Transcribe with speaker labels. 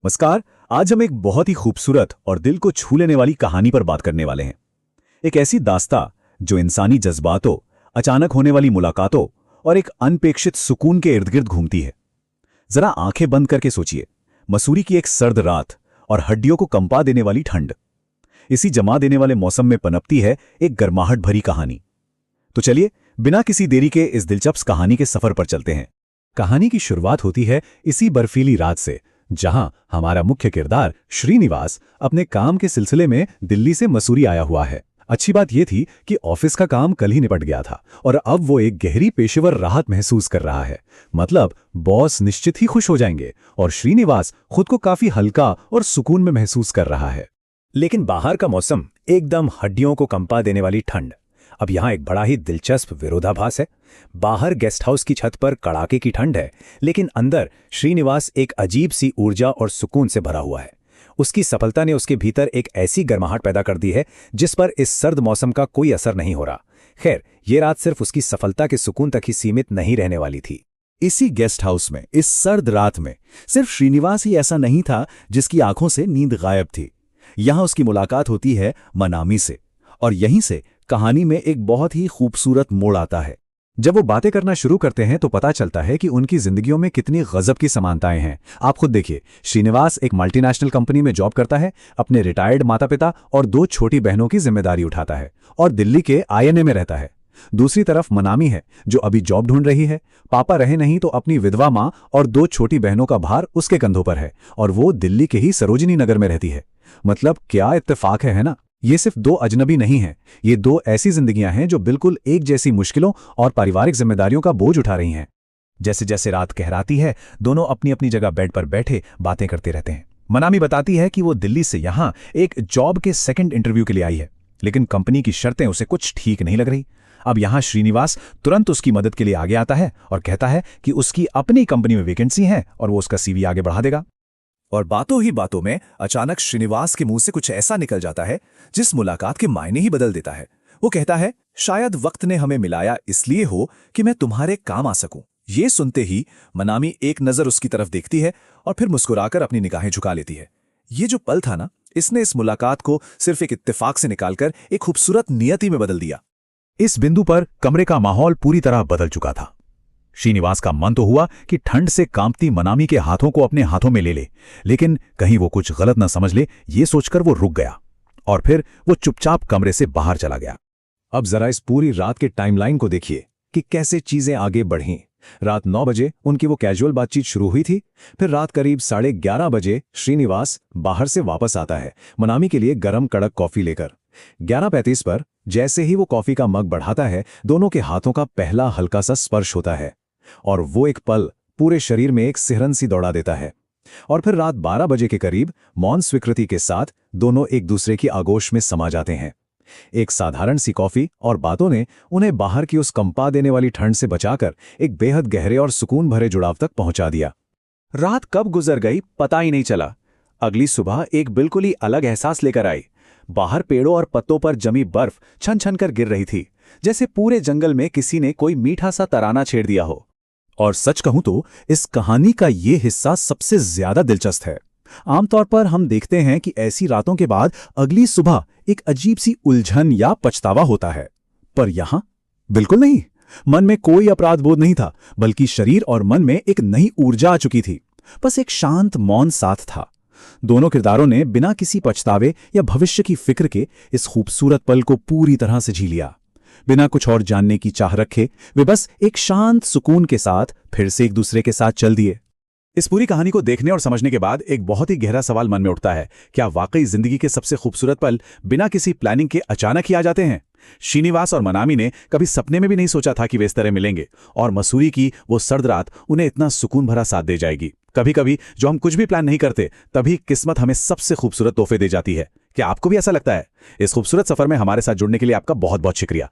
Speaker 1: नमस्कार। आज हम एक बहुत ही खूबसूरत और दिल को छू लेने वाली कहानी पर बात करने वाले हैं। एक ऐसी दास्तां जो इंसानी जज्बातों, अचानक होने वाली मुलाकातों और एक अनपेक्षित सुकून के इर्द गिर्द घूमती है। जरा आंखें बंद करके सोचिए, मसूरी की एक सर्द रात और हड्डियों को कंपा देने वाली ठंड। इसी जमा देने वाले मौसम में पनपती है एक गर्माहट भरी कहानी। तो चलिए बिना किसी देरी के इस दिलचस्प कहानी के सफर पर चलते हैं। कहानी की शुरुआत होती है इसी बर्फीली रात से, जहां हमारा मुख्य किरदार श्रीनिवास अपने काम के सिलसिले में दिल्ली से मसूरी आया हुआ है। अच्छी बात यह थी कि ऑफिस का काम कल ही निपट गया था और अब वो एक गहरी पेशेवर राहत महसूस कर रहा है। मतलब बॉस निश्चित ही खुश हो जाएंगे और श्रीनिवास खुद को काफी हल्का और सुकून में महसूस कर रहा है। लेकिन बाहर का मौसम एकदम हड्डियों को कंपा देने वाली ठंड। अब यहाँ एक बड़ा ही दिलचस्प विरोधाभास है। बाहर गेस्ट हाउस की छत पर कड़ाके की ठंड है, लेकिन अंदर श्रीनिवास एक अजीब सी ऊर्जा और सुकून से भरा हुआ है। उसकी सफलता ने उसके भीतर एक ऐसी गर्माहट पैदा कर दी है जिस पर इस सर्द मौसम का कोई असर नहीं हो रहा। खैर, ये रात सिर्फ उसकी सफलता के सुकून तक ही सीमित नहीं रहने वाली थी।
Speaker 2: इसी गेस्ट हाउस में इस सर्द रात में सिर्फ श्रीनिवास ही ऐसा नहीं था जिसकी आंखों से नींद गायब थी। यहां उसकी मुलाकात होती है मनामी से, और यहीं से कहानी में एक बहुत ही खूबसूरत मोड़ आता है। जब वो बातें करना शुरू करते हैं तो पता चलता है कि उनकी जिंदगियों में कितनी गजब की समानताएं हैं। आप खुद देखिए, श्रीनिवास एक मल्टीनेशनल कंपनी में जॉब करता है, अपने रिटायर्ड माता पिता और 2 छोटी बहनों की जिम्मेदारी उठाता है और दिल्ली के INA में रहता है। दूसरी तरफ मनामी है जो अभी जॉब ढूंढ रही है। पापा रहे नहीं तो अपनी विधवा माँ और 2 छोटी बहनों का भार उसके कंधों पर है, और वो दिल्ली के ही सरोजिनी नगर में रहती है। मतलब क्या इत्तेफाक है ना। ये सिर्फ 2 अजनबी नहीं हैं, ये 2 ऐसी जिंदगियां हैं जो बिल्कुल एक जैसी मुश्किलों और पारिवारिक जिम्मेदारियों का बोझ उठा रही हैं। जैसे जैसे रात गहराती है, दोनों अपनी अपनी जगह बेड पर बैठे बातें करते रहते हैं। मनामी बताती है कि वो दिल्ली से यहां एक जॉब के सेकंड इंटरव्यू के लिए आई है, लेकिन कंपनी की शर्तें उसे कुछ ठीक नहीं लग रही। अब यहां श्रीनिवास तुरंत उसकी मदद के लिए आगे आता है और कहता है कि उसकी अपनी कंपनी में वैकेंसी है और वो उसका CV आगे बढ़ा देगा।
Speaker 1: और बातों ही बातों में अचानक श्रीनिवास के मुंह से कुछ ऐसा निकल जाता है जिस मुलाकात के मायने ही बदल देता है। वो कहता है, शायद वक्त ने हमें मिलाया इसलिए हो कि मैं तुम्हारे काम आ सकूं। ये सुनते ही मनामी एक नजर उसकी तरफ देखती है और फिर मुस्कुराकर अपनी निगाहें झुका लेती है। ये जो पल था ना, इसने इस मुलाकात को सिर्फ एक इत्तेफाक से निकालकर एक खूबसूरत नियति में बदल दिया।
Speaker 2: इस बिंदु पर कमरे का माहौल पूरी तरह बदल चुका था। श्रीनिवास का मन तो हुआ कि ठंड से कांपती मनामी के हाथों को अपने हाथों में ले ले, लेकिन कहीं वो कुछ गलत न समझ ले, ये सोचकर वो रुक गया और फिर वो चुपचाप कमरे से बाहर चला गया। अब जरा इस पूरी रात के टाइमलाइन को देखिए कि कैसे चीजें आगे बढ़ीं। रात 9 बजे उनकी वो कैजुअल बातचीत शुरू हुई थी। फिर रात करीब 11:30 बजे श्रीनिवास बाहर से वापस आता है मनामी के लिए गरम कड़क कॉफी लेकर। 11:35 पर जैसे ही वो कॉफी का मग बढ़ाता है, दोनों के हाथों का पहला हल्का सा स्पर्श होता है और वो एक पल पूरे शरीर में एक सिहरन सी दौड़ा देता है। और फिर रात 12 बजे के करीब मौन स्वीकृति के साथ दोनों एक दूसरे की आगोश में समा जाते हैं। एक साधारण सी कॉफी और बातों ने उन्हें बाहर की उस कंपा देने वाली ठंड से बचाकर एक बेहद गहरे और सुकून भरे जुड़ाव तक पहुंचा दिया।
Speaker 1: रात कब गुजर गई पता ही नहीं चला। अगली सुबह एक बिल्कुल ही अलग एहसास लेकर आई। बाहर पेड़ों और पत्तों पर जमी बर्फ छन छन कर गिर रही थी, जैसे पूरे जंगल में किसी ने कोई मीठा सा तराना छेड़ दिया हो।
Speaker 2: और सच कहूं तो इस कहानी का ये हिस्सा सबसे ज्यादा दिलचस्प है। आमतौर पर हम देखते हैं कि ऐसी रातों के बाद अगली सुबह एक अजीब सी उलझन या पछतावा होता है, पर यहां बिल्कुल नहीं। मन में कोई अपराध बोध नहीं था, बल्कि शरीर और मन में एक नई ऊर्जा आ चुकी थी। बस एक शांत मौन साथ था। दोनों किरदारों ने बिना किसी पछतावे या भविष्य की फिक्र के इस खूबसूरत पल को पूरी तरह से जी लिया। बिना कुछ और जानने की चाह रखे वे बस एक शांत सुकून के साथ फिर से एक दूसरे के साथ चल दिए।
Speaker 1: इस पूरी कहानी को देखने और समझने के बाद एक बहुत ही गहरा सवाल मन में उठता है, क्या वाकई जिंदगी के सबसे खूबसूरत पल बिना किसी प्लानिंग के अचानक ही आ जाते हैं? श्रीनिवास और मनामी ने कभी सपने में भी नहीं सोचा था कि वे इस तरह मिलेंगे, और मसूरी की वो सर्द रात उन्हें इतना सुकून भरा साथ दे जाएगी। कभी कभी जो हम कुछ भी प्लान नहीं करते, तभी किस्मत हमें सबसे खूबसूरत तोहफे दे जाती है। क्या आपको भी ऐसा लगता है? इस खूबसूरत सफर में हमारे साथ जुड़ने के लिए आपका बहुत बहुत शुक्रिया।